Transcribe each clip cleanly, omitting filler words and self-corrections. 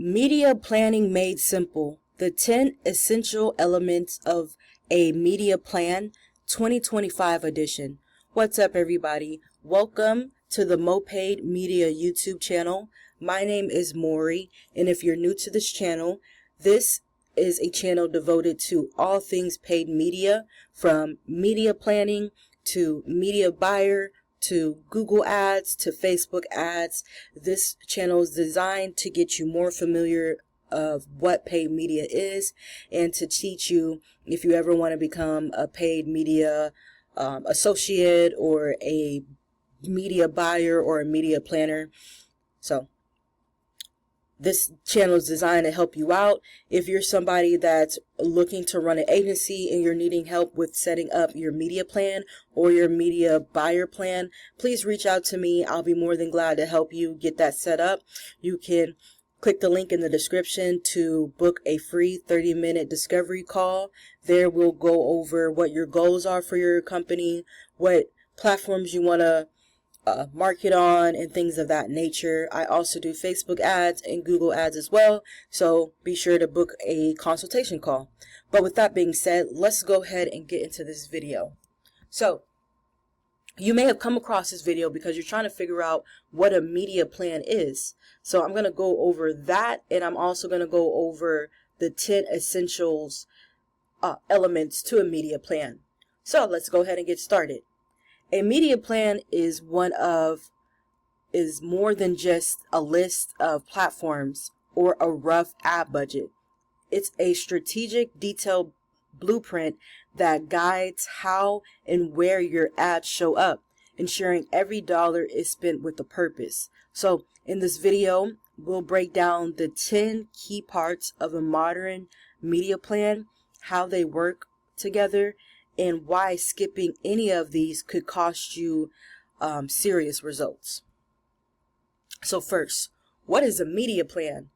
Media Planning Made Simple, the 10 Essential Elements of a Media Plan, 2025 edition. What's up, everybody? Welcome to the Moped Media YouTube channel. My name is Maury, and if you're new to this channel, this is a channel devoted to all things paid media, from media planning to media buyer, to Google ads, to Facebook ads. This channel is designed to get you more familiar of what paid media is, and to teach you if you ever want to become a paid media associate or a media buyer or a media planner. So this channel is designed to help you out. If you're somebody that's looking to run an agency and you're needing help with setting up your media plan or your media buyer plan, please reach out to me. I'll be more than glad to help you get that set up. You can click the link in the description to book a free 30-minute discovery call. There we'll go over what your goals are for your company, what platforms you want to market on, and things of that nature. I also do Facebook ads and Google ads as well, so be sure to book a consultation call. But with that being said, let's go ahead and get into this video. So you may have come across this video because you're trying to figure out what a media plan is. So I'm going to go over that, and I'm also going to go over the 10 essentials elements to a media plan. So let's go ahead and get started. A media plan is more than just a list of platforms or a rough ad budget. It's a strategic, detailed blueprint that guides how and where your ads show up, ensuring every dollar is spent with a purpose. So in this video, we'll break down the 10 key parts of a modern media plan, how they work together, and why skipping any of these could cost you serious results. So first, what is a media plan?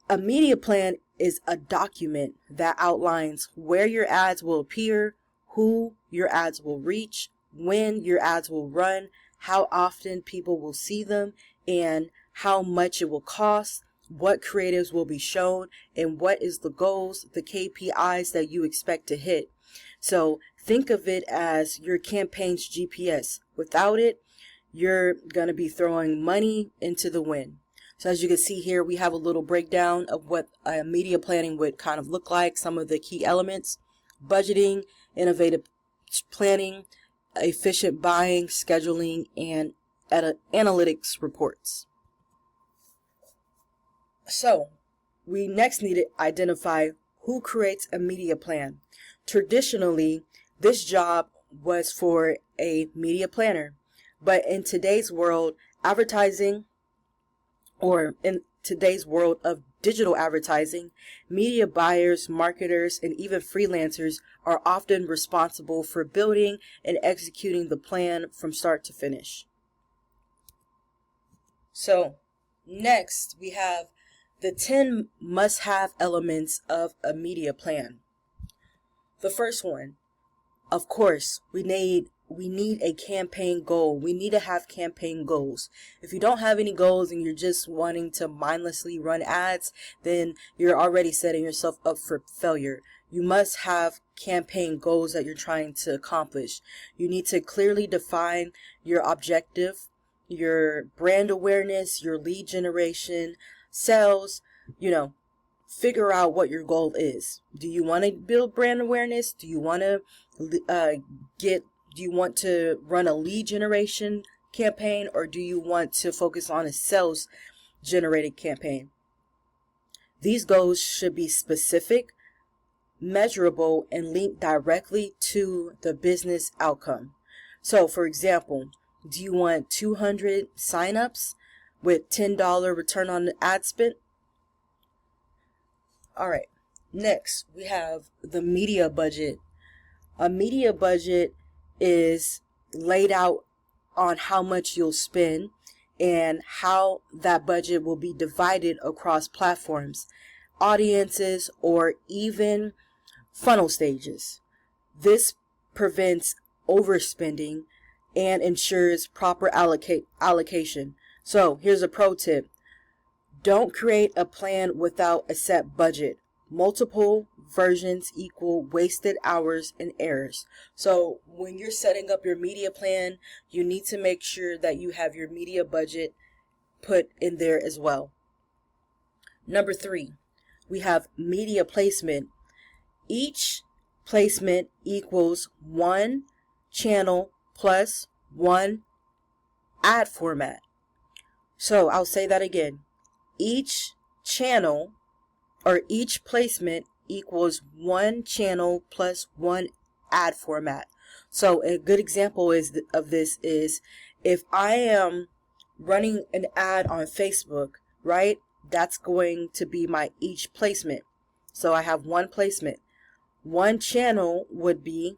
A media plan is a document that outlines where your ads will appear, who your ads will reach, when your ads will run, how often people will see them, and how much it will cost, what creatives will be shown, and what is the goals, the KPIs that you expect to hit. So think of it as your campaign's GPS. Without it, you're going to be throwing money into the wind. So as you can see here, we have a little breakdown of what media planning would kind of look like, some of the key elements: budgeting, innovative planning, efficient buying, scheduling, and analytics reports. So we next need to identify who creates a media plan. Traditionally, this job was for a media planner, but in today's world, of digital advertising, media buyers, marketers, and even freelancers are often responsible for building and executing the plan from start to finish. So next, we have the 10 must-have elements of a media plan. The first one, of course, we need a campaign goal. We need to have campaign goals. If you don't have any goals and you're just wanting to mindlessly run ads, then you're already setting yourself up for failure. You must have campaign goals that you're trying to accomplish. You need to clearly define your objective, your brand awareness, your lead generation, sales, figure out what your goal is. Do you want to build brand awareness? Do you want to run a lead generation campaign, or do you want to focus on a sales generated campaign? These goals should be specific, measurable, and linked directly to the business outcome. So for example, do you want 200 signups with $10 return on the ad spent? All right, next we have the media budget. A media budget is laid out on how much you'll spend and how that budget will be divided across platforms, audiences, or even funnel stages. This prevents overspending and ensures proper allocation. So here's a pro tip. Don't create a plan without a set budget. Multiple versions equal wasted hours and errors. So when you're setting up your media plan, you need to make sure that you have your media budget put in there as well. Number 3, we have media placement. Each placement equals one channel plus one ad format. So I'll say that again. Each channel or each placement equals one channel plus one ad format. So a good example of this is if I am running an ad on Facebook, right? That's going to be my each placement. So I have one placement. One channel would be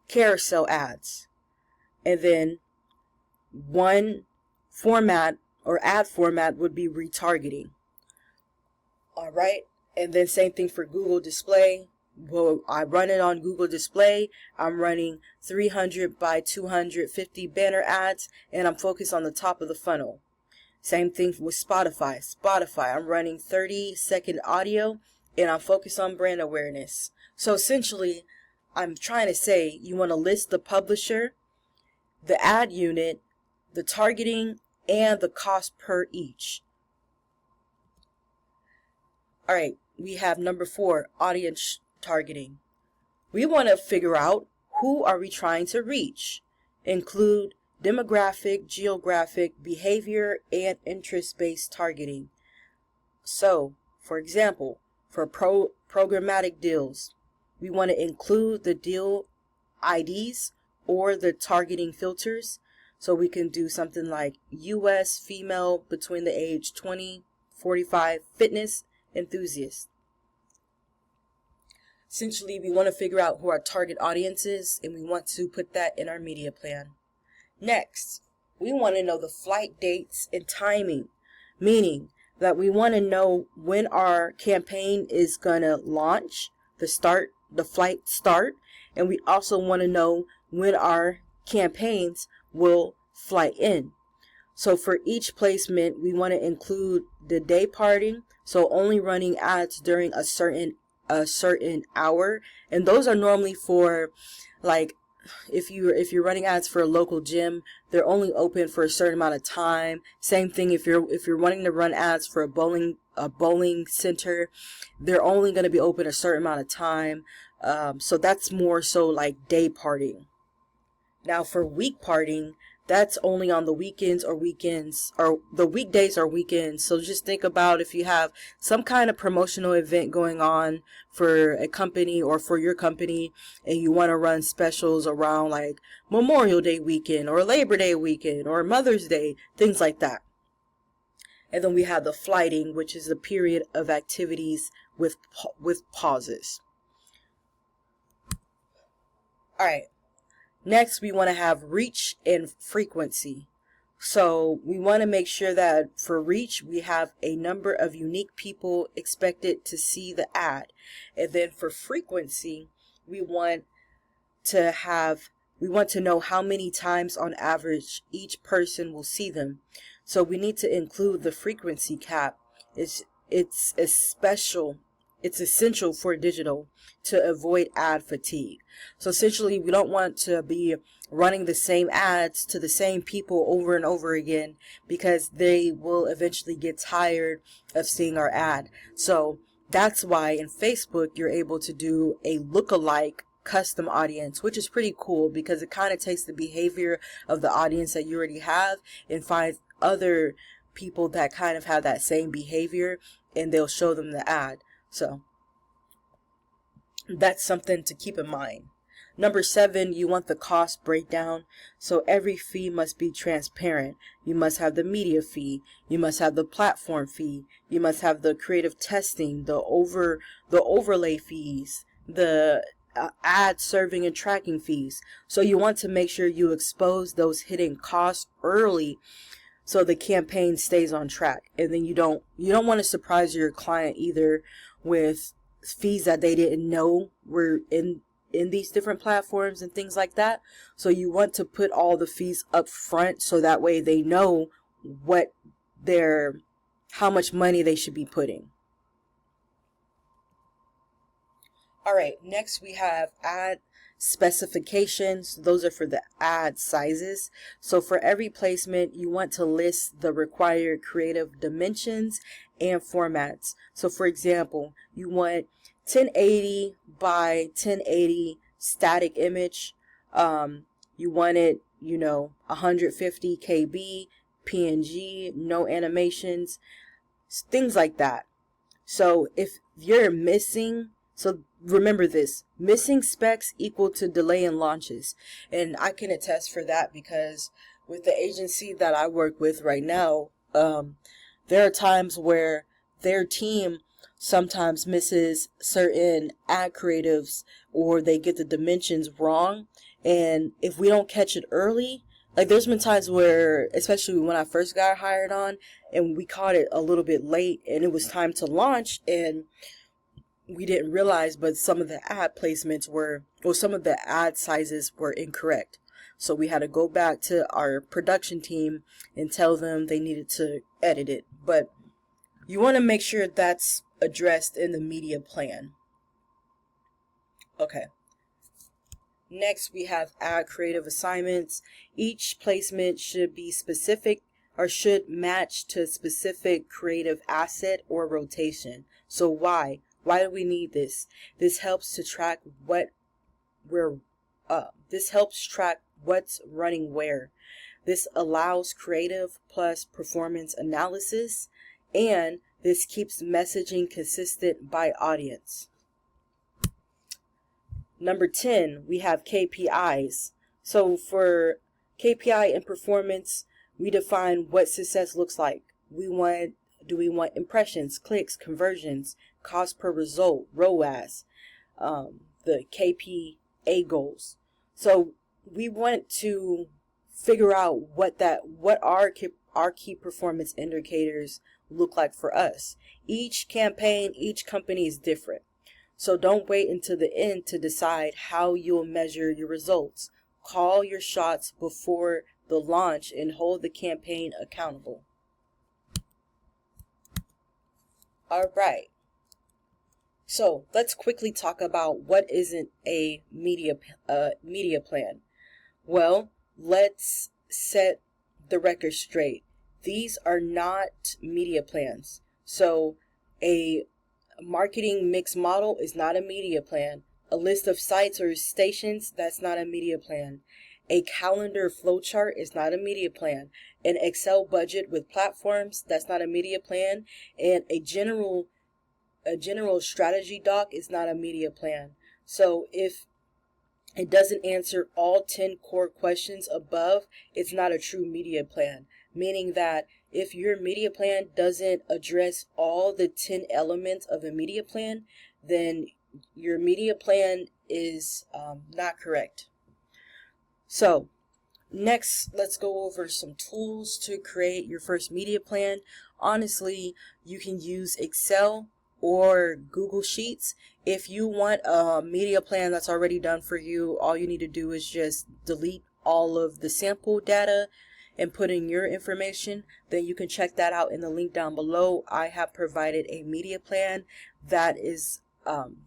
carousel ads. And then one format or ad format would be retargeting. All right. And then same thing for Google Display. Well, I run it on Google Display. I'm running 300 by 250 banner ads, and I'm focused on the top of the funnel. Same thing with Spotify. I'm running 30-second audio, and I'm focused on brand awareness. So essentially, I'm trying to say you want to list the publisher, the ad unit, the targeting, and the cost per each. All right, we have number 4, audience targeting. We want to figure out who are we trying to reach. Include demographic, geographic, behavior, and interest-based targeting. So, for example, for programmatic deals, we want to include the deal IDs or the targeting filters. So we can do something like US female between the age 20-45 fitness enthusiast. Essentially, we want to figure out who our target audience is, and we want to put that in our media plan. Next, we want to know the flight dates and timing, meaning that we want to know when our campaign is going to launch, the flight start, and we also want to know when our campaigns will fly in. So for each placement, we want to include the day parting, so only running ads during a certain hour, and those are normally for, like, if you're running ads for a local gym, they're only open for a certain amount of time. Same thing if you're wanting to run ads for a bowling center, they're only going to be open a certain amount of time. So that's more so like day parting. Now for week parting, that's only on the weekends, or the weekdays or weekends. So just think about if you have some kind of promotional event going on for a company or for your company, and you want to run specials around like Memorial Day weekend or Labor Day weekend or Mother's Day, things like that. And then we have the flighting, which is a period of activities with pauses. All right. Next, we want to have reach and frequency. So we want to make sure that for reach, we have a number of unique people expected to see the ad. And then for frequency, we want to know how many times on average each person will see them. So we need to include the frequency cap. It's essential for digital to avoid ad fatigue. So essentially, we don't want to be running the same ads to the same people over and over again, because they will eventually get tired of seeing our ad. So that's why in Facebook, you're able to do a lookalike custom audience, which is pretty cool because it kind of takes the behavior of the audience that you already have and finds other people that kind of have that same behavior, and they'll show them the ad. So that's something to keep in mind. Number 7, you want the cost breakdown. So every fee must be transparent. You must have the media fee. You must have the platform fee. You must have the creative testing, the overlay fees, the ad serving and tracking fees. So you want to make sure you expose those hidden costs early, so the campaign stays on track. And then you don't want to surprise your client either with fees that they didn't know were in these different platforms and things like that. So you want to put all the fees up front, so that way they know what they're how much money they should be putting. All right, next we have ad specifications. Those are for the ad sizes. So for every placement, you want to list the required creative dimensions and formats. So for example, you want 1080 by 1080 static image. You want it, 150 KB, PNG, no animations, things like that. So if you're missing, so remember this, missing specs equal to delay in launches. And I can attest for that because with the agency that I work with right now, there are times where their team sometimes misses certain ad creatives or they get the dimensions wrong. And if we don't catch it early, like there's been times where, especially when I first got hired on, and we caught it a little bit late and it was time to launch and we didn't realize, but some of the ad placements some of the ad sizes were incorrect. So we had to go back to our production team and tell them they needed to edit it. But you want to make sure that's addressed in the media plan. Okay. Next, we have ad creative assignments. Each placement should be specific or should match to a specific creative asset or rotation. So why? Why do we need this? This helps to track what's running where. This allows creative plus performance analysis, and this keeps messaging consistent by audience. Number 10, we have KPIs. So for KPI and performance, we define what success looks like. Do we want impressions, clicks, conversions, cost per result, ROAS, the KPA goals. So we want to figure out what our key performance indicators look like for us. Each campaign, each company is different. So don't wait until the end to decide how you'll measure your results. Call your shots before the launch and hold the campaign accountable. All right. So let's quickly talk about what isn't a media plan. Well, let's set the record straight. These are not media plans. So a marketing mix model is not a media plan. A list of sites or stations, that's not a media plan. A calendar flowchart is not a media plan. An Excel budget with platforms, that's not a media plan. And a general strategy doc is not a media plan. So if it doesn't answer all 10 core questions above, it's not a true media plan. Meaning that if your media plan doesn't address all the 10 elements of a media plan, then your media plan is not correct. So next, let's go over some tools to create your first media plan. Honestly, you can use Excel or Google Sheets. If you want a media plan that's already done for you, all you need to do is just delete all of the sample data and put in your information. Then you can check that out in the link down below. I have provided a media plan that is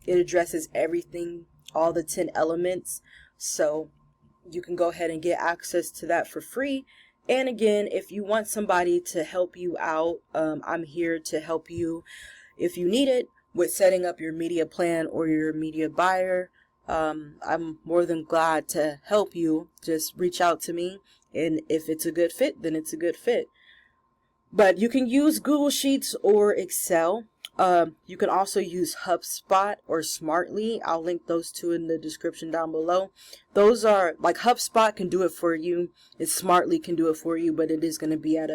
it addresses everything, all the 10 elements. So you can go ahead and get access to that for free. And again, if you want somebody to help you out, I'm here to help you if you need it with setting up your media plan or your media buyer. I'm more than glad to help you. Just reach out to me, and if it's a good fit, then it's a good fit. But you can use Google Sheets or Excel. You can also use HubSpot or Smartly. I'll link those two in the description down below. Those are like HubSpot can do it for you. Smartly can do it for you, but it is going to be at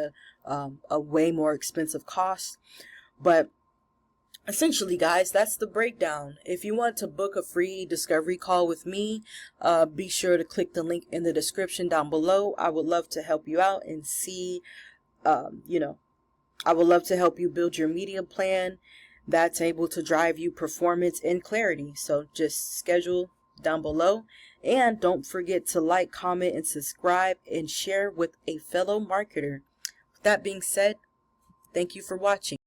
a way more expensive cost. But essentially, guys, that's the breakdown. If you want to book a free discovery call with me, be sure to click the link in the description down below. I would love to help you out and see, I would love to help you build your media plan that's able to drive you performance and clarity. So just schedule down below. And don't forget to like, comment, and subscribe and share with a fellow marketer. With that being said, Thank you for watching.